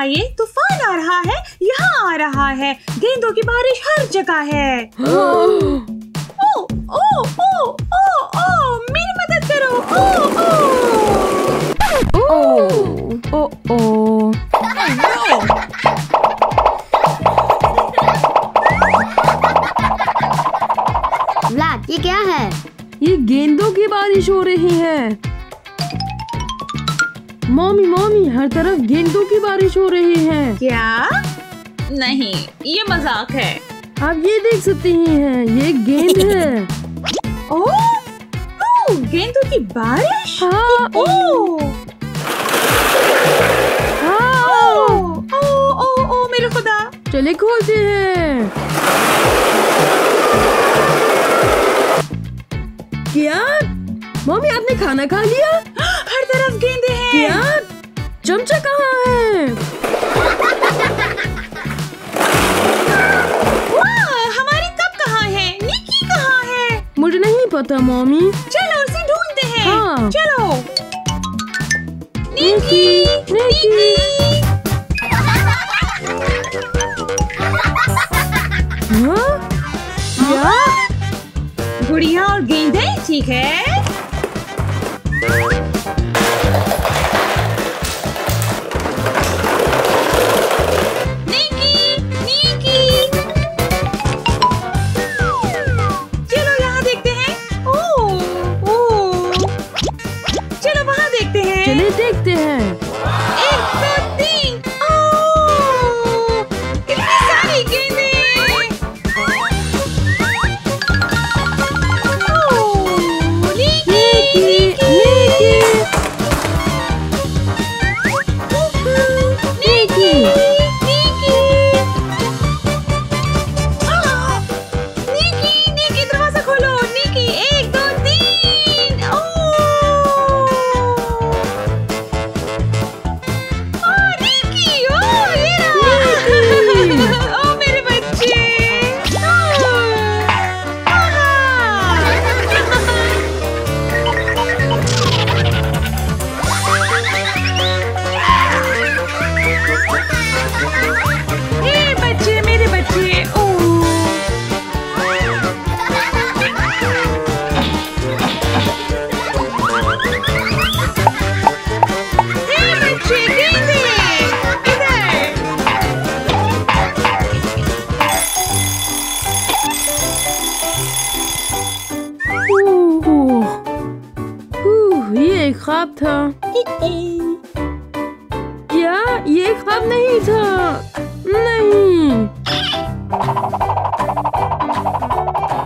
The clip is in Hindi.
आइए, तूफान आ रहा है, यहाँ आ रहा है, गेंदों की बारिश हर जगह है। ओ ओ ओ ओ ओ मेरी मदद करो। ओ ओ ओ ओ व्लाद, ये क्या है? ये गेंदों की बारिश हो रही है। मम्मी मम्मी, हर तरफ गेंदों की बारिश हो रही है। क्या? नहीं, ये मजाक है। आप ये देख सकती हैं, ये एक गेंद है। ओह, गेंदों की बारिश? हाँ। ओ मेरे खुदा। चले खोलते हैं। क्या मम्मी, आपने खाना खा लिया? हर तरफ गेंदे हैं। क्या? चमचा कहाँ है? हमारी कप कहाँ है? निकी कहाँ है? मुझे नहीं पता मम्मी। चलो उसे ढूंढते हैं। हाँ। चलो। निकी, निकी। हाँ? क्या? गुड़िया और गेंदें, ठीक है। देखते हैं। 1 2 3। ओह, कितनी सारी गेंदें। ओह, निकी। निकी, दरवाजा खोलो। निकी, 1 2 3। ख्वाब था। क्या? ये ख्वाब नहीं था।